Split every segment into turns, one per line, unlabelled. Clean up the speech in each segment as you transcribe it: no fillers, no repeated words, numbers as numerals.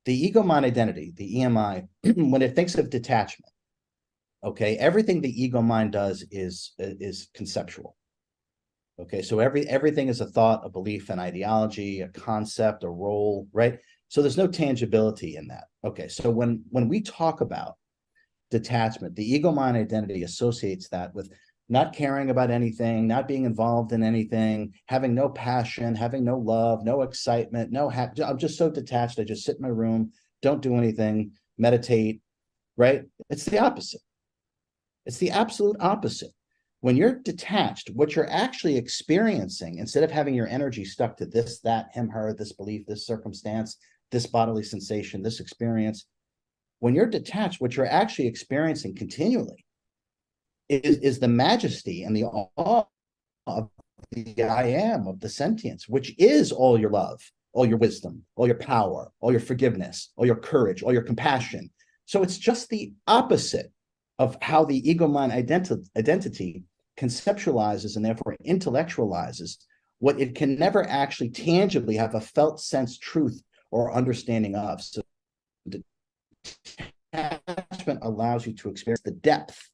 the ego mind identity, the EMI, when it thinks of detachment, okay, everything the ego mind does is conceptual. Okay, so everything is a thought, a belief, an ideology, a concept, a role, right? So there's no tangibility in that. Okay, so when we talk about detachment, the ego mind identity associates that with not caring about anything, not being involved in anything, having no passion, having no love, no excitement, I'm just so detached. I just sit in my room, don't do anything, meditate, right? It's the opposite. It's the absolute opposite. When you're detached, what you're actually experiencing, instead of having your energy stuck to this, that, him, her, this belief, this circumstance, this bodily sensation, this experience, when you're detached, what you're actually experiencing continually is the majesty and the awe of the I am, of the sentience, which is all your love, all your wisdom, all your power, all your forgiveness, all your courage, all your compassion. So it's just the opposite of how the ego mind identity conceptualizes and therefore intellectualizes what it can never actually tangibly have a felt sense, truth, or understanding of. So detachment allows you to experience the depth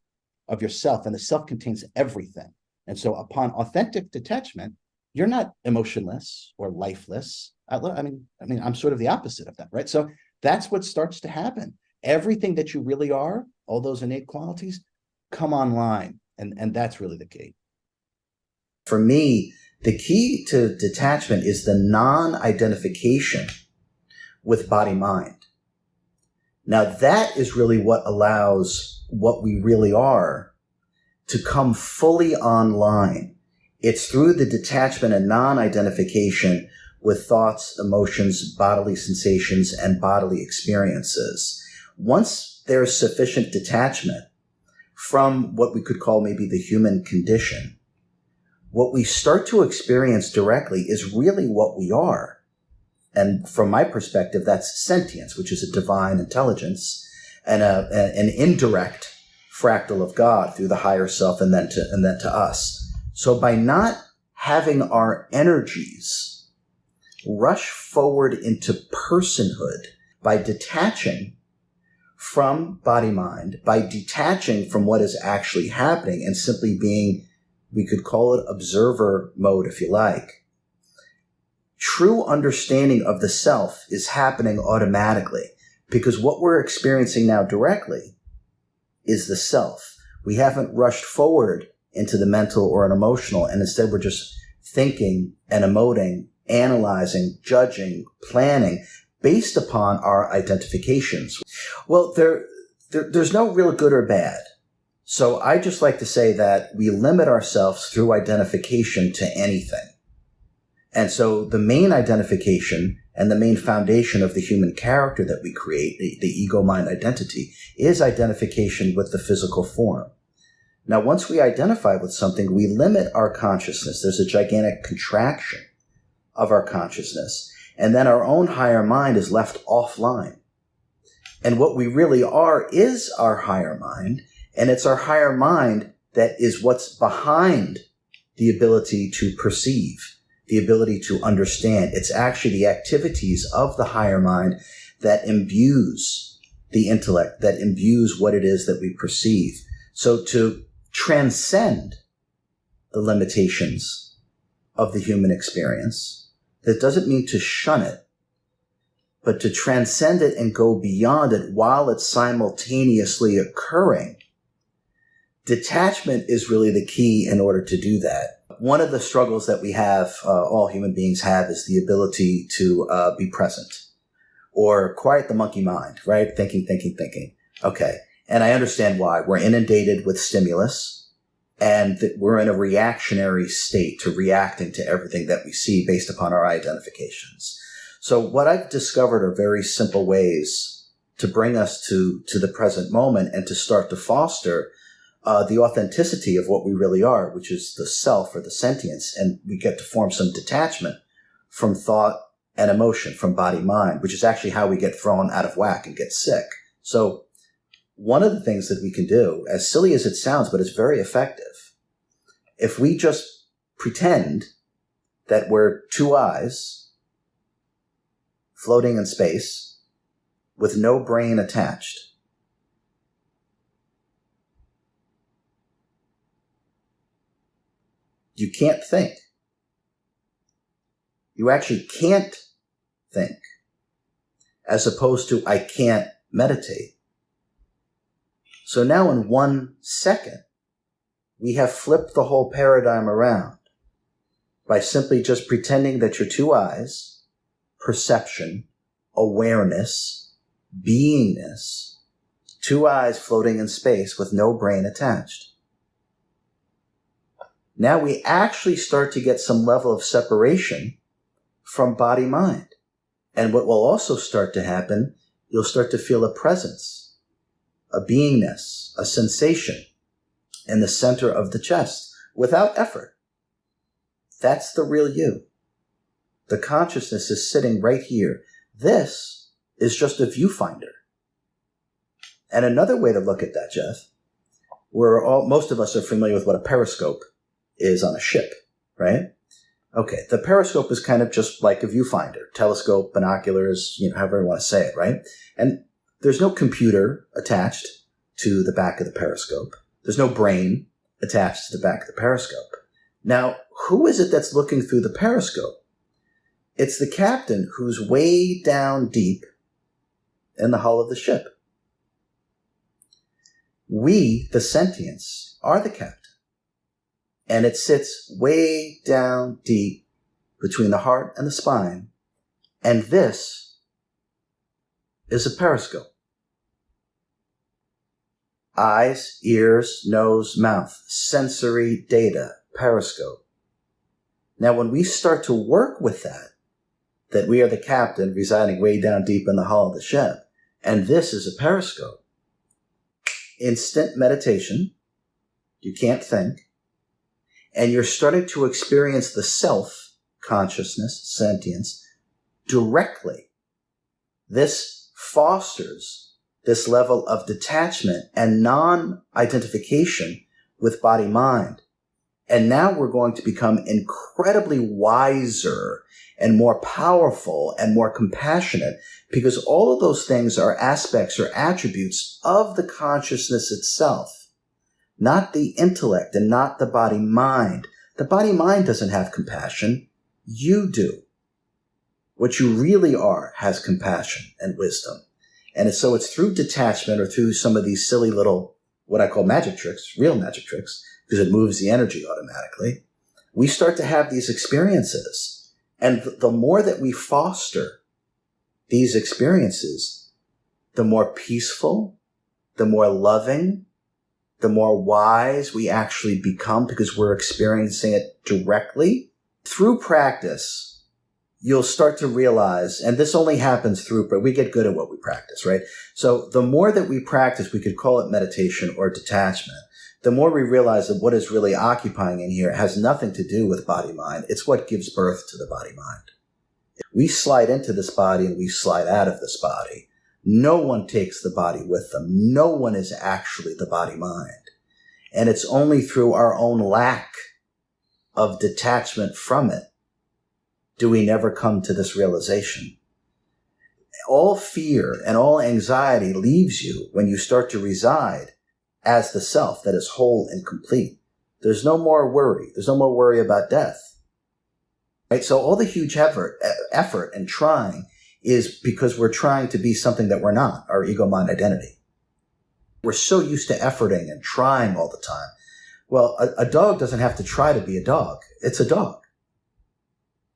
of yourself, and the self contains everything. And so upon authentic detachment, you're not emotionless or lifeless. I mean, I'm sort of the opposite of that, right? So that's what starts to happen. Everything that you really are, all those innate qualities, come online. And that's really the key.
For me, the key to detachment is the non-identification with body-mind. Now, that is really what allows what we really are to come fully online. It's through the detachment and non-identification with thoughts, emotions, bodily sensations, and bodily experiences. Once there's sufficient detachment from what we could call maybe the human condition, what we start to experience directly is really what we are. And from my perspective, that's sentience, which is a divine intelligence and an indirect fractal of God through the higher self and then to us. So by not having our energies rush forward into personhood, by detaching from body-mind, by detaching from what is actually happening and simply being, we could call it observer mode if you like, true understanding of the self is happening automatically, because what we're experiencing now directly is the self. We haven't rushed forward into the mental or an emotional, and instead we're just thinking and emoting, analyzing, judging, planning based upon our identifications. Well, there's no real good or bad. So I just like to say that we limit ourselves through identification to anything. And so the main identification and the main foundation of the human character that we create, the ego-mind identity, is identification with the physical form. Now, once we identify with something, we limit our consciousness. There's a gigantic contraction of our consciousness. And then our own higher mind is left offline. And what we really are is our higher mind. And it's our higher mind that is what's behind the ability to perceive, the ability to understand. It's actually the activities of the higher mind that imbues the intellect, that imbues what it is that we perceive. So to transcend the limitations of the human experience, that doesn't mean to shun it, but to transcend it and go beyond it while it's simultaneously occurring. Detachment is really the key in order to do that. One of the struggles that we have, all human beings have, is the ability to be present or quiet the monkey mind, right? Thinking. Okay. And I understand why. We're inundated with stimulus and that we're in a reactionary state to reacting to everything that we see based upon our identifications. So what I've discovered are very simple ways to bring us to the present moment and to start to foster the authenticity of what we really are, which is the self or the sentience. And we get to form some detachment from thought and emotion, from body-mind, which is actually how we get thrown out of whack and get sick. So one of the things that we can do, as silly as it sounds, but it's very effective, if we just pretend that we're two eyes floating in space, with no brain attached. You can't think. You actually can't think, as opposed to I can't meditate. So now in 1 second, we have flipped the whole paradigm around by simply just pretending that your two eyes, perception, awareness, beingness, two eyes floating in space with no brain attached. Now we actually start to get some level of separation from body-mind. And what will also start to happen, you'll start to feel a presence, a beingness, a sensation in the center of the chest without effort. That's the real you. The consciousness is sitting right here. This is just a viewfinder. And another way to look at that, Jeff, most of us are familiar with what a periscope is on a ship, right? Okay, the periscope is kind of just like a viewfinder, telescope, binoculars, however you want to say it, right? And there's no computer attached to the back of the periscope. There's no brain attached to the back of the periscope. Now, who is it that's looking through the periscope? It's the captain who's way down deep in the hull of the ship. We, the sentience, are the captain. And it sits way down deep between the heart and the spine. And this is a periscope. Eyes, ears, nose, mouth, sensory data, periscope. Now, when we start to work with that we are the captain residing way down deep in the hull of the ship, and this is a periscope, instant meditation, you can't think, and you're starting to experience the self, consciousness, sentience, directly. This fosters this level of detachment and non-identification with body-mind. And now we're going to become incredibly wiser and more powerful and more compassionate, because all of those things are aspects or attributes of the consciousness itself. Not the intellect and not the body-mind. The body-mind doesn't have compassion. You do. What you really are has compassion and wisdom. And so it's through detachment or through some of these silly little, what I call magic tricks, real magic tricks, because it moves the energy automatically, we start to have these experiences. And the more that we foster these experiences, the more peaceful, the more loving, the more wise we actually become, because we're experiencing it directly. Through practice, you'll start to realize, and this only happens but we get good at what we practice, right? So the more that we practice, we could call it meditation or detachment, the more we realize that what is really occupying in here has nothing to do with body-mind. It's what gives birth to the body-mind. We slide into this body and we slide out of this body. No one takes the body with them. No one is actually the body-mind. And it's only through our own lack of detachment from it do we never come to this realization. All fear and all anxiety leaves you when you start to reside as the self that is whole and complete. There's no more worry. There's no more worry about death. Right? So all the huge effort and trying is because we're trying to be something that we're not, our ego-mind identity. We're so used to efforting and trying all the time. Well, a dog doesn't have to try to be a dog. It's a dog.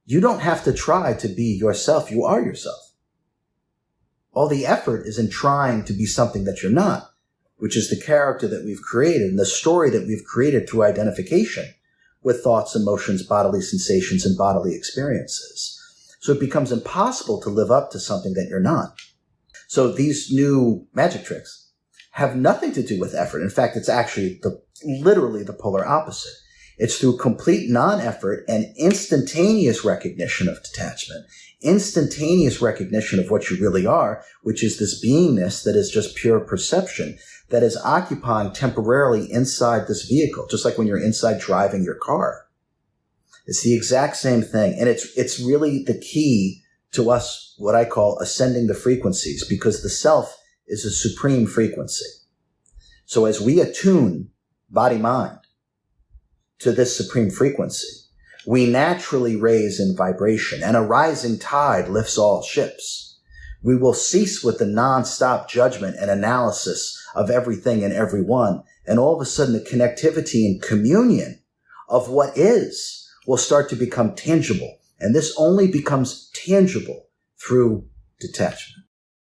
You don't have to try to be yourself. You are yourself. All the effort is in trying to be something that you're not, which is the character that we've created and the story that we've created through identification with thoughts, emotions, bodily sensations, and bodily experiences. So it becomes impossible to live up to something that you're not. So these new magic tricks have nothing to do with effort. In fact, it's actually literally the polar opposite. It's through complete non-effort and instantaneous recognition of detachment, instantaneous recognition of what you really are, which is this beingness that is just pure perception, that is occupying temporarily inside this vehicle, just like when you're inside driving your car. It's the exact same thing. And it's really the key to us what I call ascending the frequencies, because the self is a supreme frequency. So as we attune body-mind to this supreme frequency, we naturally raise in vibration, and a rising tide lifts all ships. We will cease with the non-stop judgment and analysis of everything and everyone, and all of a sudden the connectivity and communion of what is will start to become tangible. And this only becomes tangible through detachment.